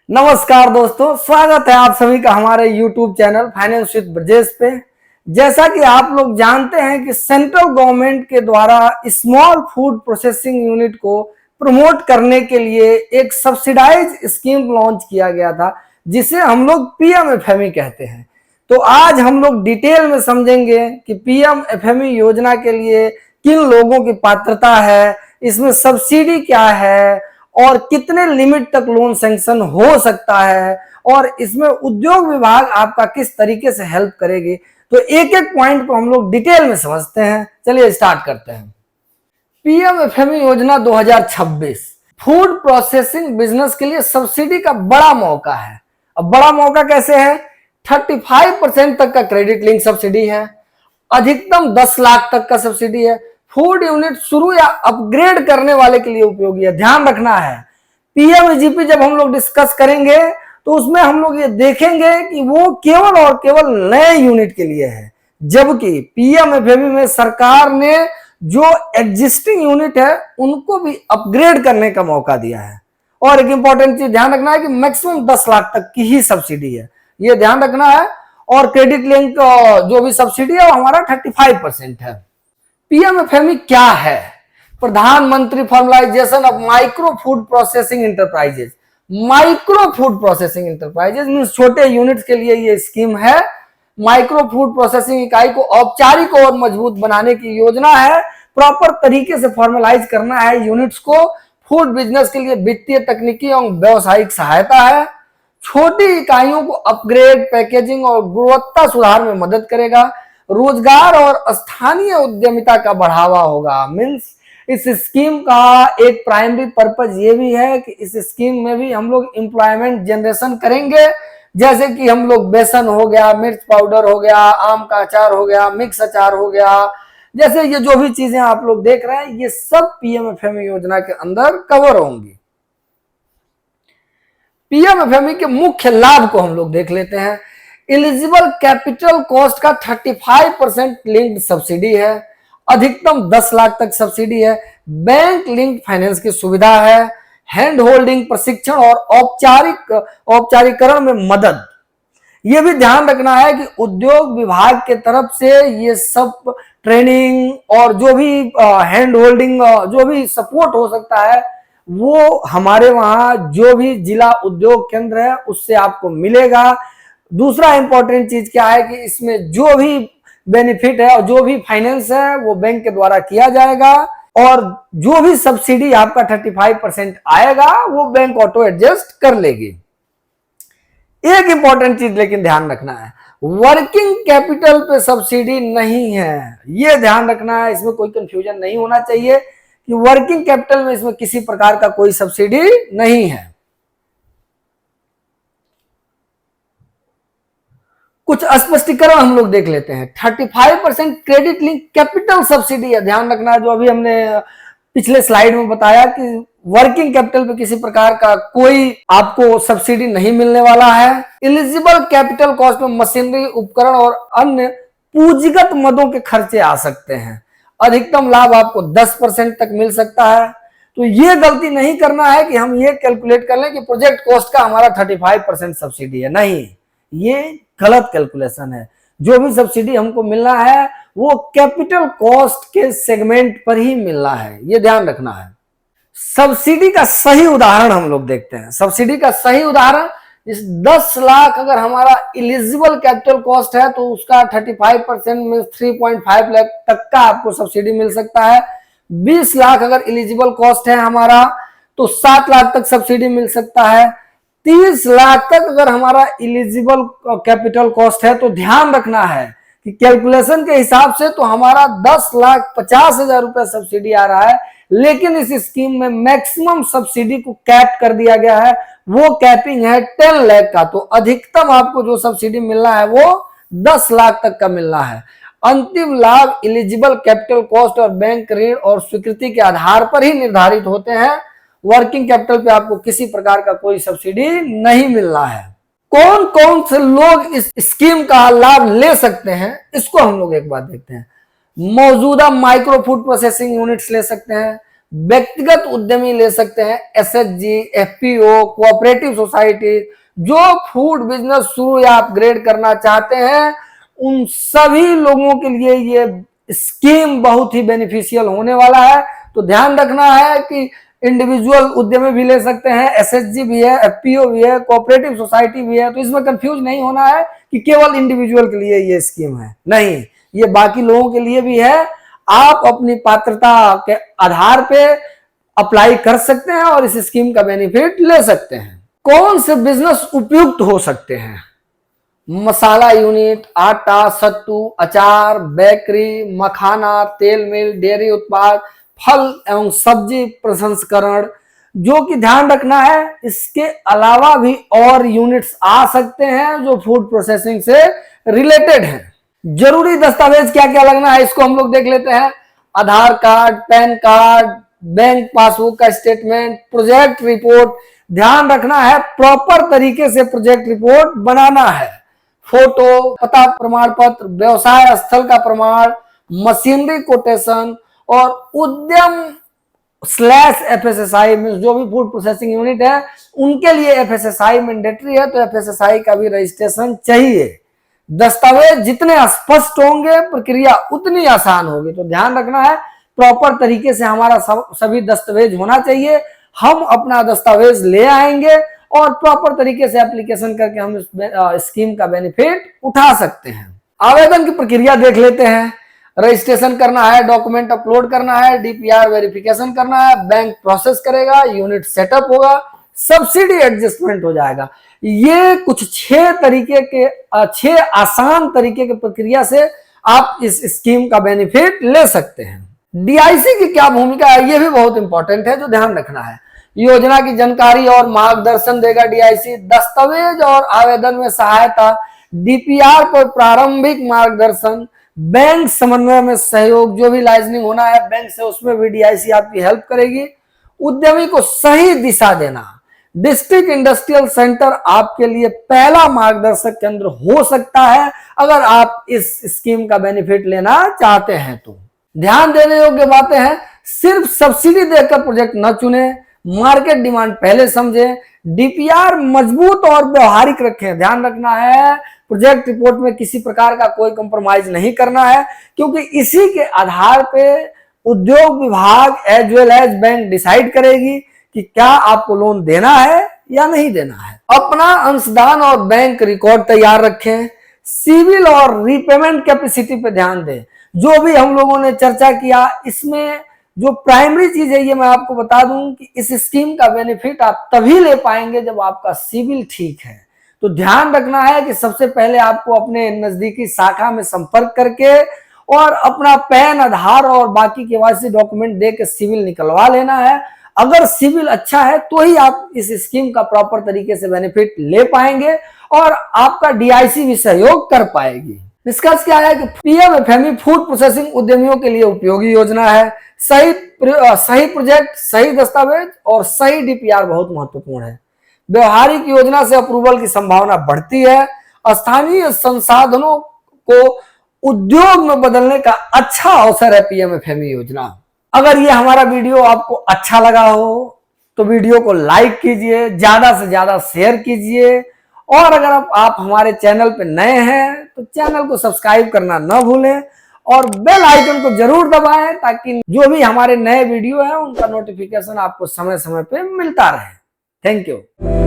नमस्कार दोस्तों, स्वागत है आप सभी का हमारे YouTube channel finance with Brajesh पे। जैसा कि आप लोग जानते हैं कि सेंट्रल गवर्नमेंट के द्वारा स्मॉल फूड प्रोसेसिंग यूनिट को प्रमोट करने के लिए एक सब्सिडाइज स्कीम लॉन्च किया गया था, जिसे हम लोग पीएमएफएमई कहते हैं। तो आज हम लोग डिटेल में समझेंगे कि पीएमएफएमई योजना के लिए किन लोगों की पात्रता है, इसमें सब्सिडी क्या है और कितने लिमिट तक लोन सैंक्शन हो सकता है और इसमें उद्योग विभाग आपका किस तरीके से हेल्प करेगी। तो एक एक पॉइंट को हम लोग डिटेल में समझते हैं। चलिए स्टार्ट करते हैं। पीएमएफएमई योजना 2026 फूड प्रोसेसिंग बिजनेस के लिए सब्सिडी का बड़ा मौका है। अब बड़ा मौका कैसे है? 35% तक का क्रेडिट लिंक सब्सिडी है, अधिकतम 10 लाख तक का सब्सिडी है। फूड यूनिट शुरू या अपग्रेड करने वाले के लिए उपयोगी है। ध्यान रखना है, पीएमईजीपी जब हम लोग डिस्कस करेंगे तो उसमें हम लोग ये देखेंगे कि वो केवल और केवल नए यूनिट के लिए है, जबकि पीएमएफएमई में सरकार ने जो एग्जिस्टिंग यूनिट है उनको भी अपग्रेड करने का मौका दिया है। और एक इंपॉर्टेंट चीज ध्यान रखना है कि मैक्सिमम 10 लाख तक की ही सब्सिडी है, ये ध्यान रखना है। और क्रेडिट लिंक जो भी सब्सिडी है वो हमारा 35% है। पीएमएफएमई क्या है? प्रधानमंत्री formalisation of micro food processing enterprises. Micro food processing enterprises mean छोटे यूनिट्स के लिए ये स्कीम है। माइक्रो फूड प्रोसेसिंग इकाई को औपचारिक और मजबूत बनाने की योजना है। प्रॉपर तरीके से फॉर्मलाइज करना है यूनिट्स को। फूड बिजनेस के लिए वित्तीय, तकनीकी और व्यवसायिक सहायता है। छोटी इकाइयों को अपग्रेड, पैकेजिंग और गुणवत्ता सुधार में मदद करेगा। रोजगार और स्थानीय उद्यमिता का बढ़ावा होगा। मीन्स इस स्कीम का एक प्राइमरी पर्पज ये भी है कि इस स्कीम में भी हम लोग एम्प्लॉयमेंट जनरेशन करेंगे। जैसे कि हम लोग बेसन हो गया, मिर्च पाउडर हो गया, आम का अचार हो गया, मिक्स अचार हो गया, जैसे ये जो भी चीजें आप लोग देख रहे हैं ये सब पीएमएफएमई योजना के अंदर कवर होंगी। पीएमएफएमई के मुख्य लाभ को हम लोग देख लेते हैं। एलिजिबल कैपिटल कॉस्ट का 35% लिंक्ड सब्सिडी है, अधिकतम 10 लाख तक सब्सिडी है। बैंक लिंक फाइनेंस की सुविधा है। हैंड होल्डिंग प्रशिक्षण और औपचारिकरण में मदद। यह भी ध्यान रखना है कि उद्योग विभाग के तरफ से ये सब ट्रेनिंग और जो भी हैंड होल्डिंग जो भी सपोर्ट हो सकता है वो हमारे वहां जो भी जिला उद्योग केंद्र है उससे आपको मिलेगा। दूसरा इंपॉर्टेंट चीज क्या है कि इसमें जो भी बेनिफिट है और जो भी फाइनेंस है वो बैंक के द्वारा किया जाएगा और जो भी सब्सिडी आपका 35% आएगा वो बैंक ऑटो एडजस्ट कर लेगी। एक इंपॉर्टेंट चीज लेकिन ध्यान रखना है, वर्किंग कैपिटल पे सब्सिडी नहीं है। ये ध्यान रखना है, इसमें कोई कंफ्यूजन नहीं होना चाहिए कि वर्किंग कैपिटल में इसमें किसी प्रकार का कोई सब्सिडी नहीं है। कुछ स्पष्टीकरण हम लोग देख लेते हैं। 35% क्रेडिट लिंक कैपिटल सब्सिडी है। ध्यान रखना, जो अभी हमने पिछले स्लाइड में बताया कि वर्किंग कैपिटल पे किसी प्रकार का कोई आपको सब्सिडी नहीं मिलने वाला है। एलिजिबल कैपिटल कॉस्ट में मशीनरी, उपकरण और अन्य पूंजीगत मदों के खर्चे आ सकते हैं। अधिकतम लाभ आपको 10% तक मिल सकता है। तो ये गलती नहीं करना है कि हम ये कैलकुलेट कर लें कि प्रोजेक्ट कॉस्ट का हमारा 35% सब्सिडी है। नहीं, ये गलत कैलकुलेशन है। जो भी सब्सिडी हमको मिलना है वो कैपिटल कॉस्ट के सेगमेंट पर ही मिलना है, ये ध्यान रखना है। सब्सिडी का सही उदाहरण हम लोग देखते हैं। सब्सिडी का सही उदाहरण, इस 10 लाख अगर हमारा एलिजिबल कैपिटल कॉस्ट है तो उसका 35% में 3.5 लाख तक का आपको सब्सिडी मिल सकता है। 20 लाख अगर एलिजिबल कॉस्ट है हमारा तो 7 लाख तक सब्सिडी मिल सकता है। 30 लाख तक अगर हमारा एलिजिबल कैपिटल कॉस्ट है तो ध्यान रखना है कि कैलकुलेशन के हिसाब से तो हमारा 10,50,000 रुपए सब्सिडी आ रहा है, लेकिन इस स्कीम में मैक्सिमम सब्सिडी को कैप कर दिया गया है। वो कैपिंग है 10 लाख का। तो अधिकतम आपको जो सब्सिडी मिलना है वो 10 लाख तक का मिलना है। अंतिम लाभ एलिजिबल कैपिटल कॉस्ट और बैंक ऋण और स्वीकृति के आधार पर ही निर्धारित होते हैं। वर्किंग कैपिटल पे आपको किसी प्रकार का कोई सब्सिडी नहीं मिलना है। कौन कौन से लोग इस स्कीम का लाभ ले सकते हैं इसको हम लोग एक बार देखते हैं। मौजूदा माइक्रो फूड प्रोसेसिंग यूनिट्स ले सकते हैं, व्यक्तिगत उद्यमी ले सकते हैं, एसएचजी, एफपीओ, कोऑपरेटिव सोसाइटी, जो फूड बिजनेस शुरू या अपग्रेड करना चाहते हैं उन सभी लोगों के लिए ये स्कीम बहुत ही बेनिफिशियल होने वाला है। तो ध्यान रखना है कि इंडिविजुअल उद्यमी भी ले सकते हैं, एसएचजी भी है, एफपीओ भी है, कोऑपरेटिव सोसाइटी भी है। तो इसमें कंफ्यूज नहीं होना है कि केवल इंडिविजुअल के लिए ये स्कीम है, नहीं, ये बाकी लोगों के लिए भी है। आप अपनी पात्रता के आधार पे अप्लाई कर सकते हैं और इस स्कीम का बेनिफिट ले सकते हैं। कौन से बिजनेस उपयुक्त हो सकते हैं? मसाला यूनिट, आटा, सत्तू, अचार, बेकरी, मखाना, तेल मिल, डेयरी उत्पाद, फल एवं सब्जी प्रसंस्करण, जो कि ध्यान रखना है इसके अलावा भी और यूनिट्स आ सकते हैं जो फूड प्रोसेसिंग से रिलेटेड हैं। जरूरी दस्तावेज क्या क्या लगना है इसको हम लोग देख लेते हैं। Aadhaar card, PAN card, bank passbook का स्टेटमेंट, प्रोजेक्ट रिपोर्ट। ध्यान रखना है प्रॉपर तरीके से प्रोजेक्ट रिपोर्ट बनाना है। फोटो, पता प्रमाण पत्र, व्यवसाय स्थल का प्रमाण, मशीनरी कोटेशन और उद्यम /FSSAI में जो भी फूड प्रोसेसिंग यूनिट है उनके लिए FSSAI मैंडेटरी है, तो FSSAI का भी रजिस्ट्रेशन चाहिए। दस्तावेज जितने स्पष्ट होंगे प्रक्रिया उतनी आसान होगी। तो ध्यान रखना है प्रॉपर तरीके से हमारा सभी दस्तावेज होना चाहिए। हम अपना दस्तावेज ले आएंगे और प्रॉपर तरीके से एप्लीकेशन करके हम इस स्कीम का बेनिफिट उठा सकते हैं। आवेदन की प्रक्रिया देख लेते हैं। रजिस्ट्रेशन करना है, डॉक्यूमेंट अपलोड करना है, डीपीआर वेरिफिकेशन करना है, बैंक प्रोसेस करेगा, यूनिट सेटअप होगा, सब्सिडी एडजस्टमेंट हो जाएगा। ये कुछ 6 आसान तरीके की प्रक्रिया से आप इस स्कीम का बेनिफिट ले सकते हैं। डीआईसी की क्या भूमिका है ये भी बहुत इंपॉर्टेंट है जो ध्यान रखना है। योजना की जानकारी और मार्गदर्शन देगा डीआईसी, दस्तावेज और आवेदन में सहायता, डीपीआर पर प्रारंभिक मार्गदर्शन, बैंक समन्वय में सहयोग, जो भी लाइसेंसिंग होना है बैंक से उसमें भी डीआईसी आपकी हेल्प करेगी। उद्यमी को सही दिशा देना, डिस्ट्रिक्ट इंडस्ट्रियल सेंटर आपके लिए पहला मार्गदर्शक केंद्र हो सकता है अगर आप इस स्कीम का बेनिफिट लेना चाहते हैं। तो ध्यान देने योग्य बातें हैं, सिर्फ सब्सिडी देकर प्रोजेक्ट न चुने, मार्केट डिमांड पहले समझें, डीपीआर मजबूत और व्यवहारिक रखें। ध्यान रखना है प्रोजेक्ट रिपोर्ट में किसी प्रकार का कोई कंप्रोमाइज नहीं करना है, क्योंकि इसी के आधार पे उद्योग विभाग as well as bank decide करेगी कि क्या आपको लोन देना है या नहीं देना है। अपना अंशदान और बैंक रिकॉर्ड तैयार रखें। सिविल और रीपेमेंट कैपेसिटी पे ध्यान दें। जो भी हम लोगों ने चर्चा किया इसमें जो प्राइमरी चीज है ये मैं आपको बता दूं कि इस स्कीम का बेनिफिट आप तभी ले पाएंगे जब आपका सिविल ठीक है। तो ध्यान रखना है कि सबसे पहले आपको अपने नजदीकी शाखा में संपर्क करके और अपना पैन, आधार और बाकी केवाईसी डॉक्यूमेंट दे के सिविल निकलवा लेना है। अगर सिविल अच्छा है तो ही आप इस स्कीम का प्रॉपर तरीके से बेनिफिट ले पाएंगे और आपका डीआईसी भी सहयोग कर पाएगी। निष्कर्ष क्या है कि पीएमएफएमई फूड प्रोसेसिंग उद्यमियों के लिए उपयोगी योजना है। सही प्रोजेक्ट, सही दस्तावेज और सही डीपीआर बहुत महत्वपूर्ण है। व्यवहारिक योजना से अप्रूवल की संभावना बढ़ती है। स्थानीय संसाधनों को उद्योग में बदलने का अच्छा अवसर है पीएमएफएमई योजना। अगर ये हमारा वीडियो आपको अच्छा लगा हो तो वीडियो को लाइक कीजिए, ज्यादा से ज्यादा शेयर कीजिए और अगर आप हमारे चैनल पे नए हैं तो चैनल को सब्सक्राइब करना न भूलें और बेल आइकन को जरूर दबाएं ताकि जो भी हमारे नए वीडियो है उनका नोटिफिकेशन आपको समय समय पे मिलता रहे। Thank you.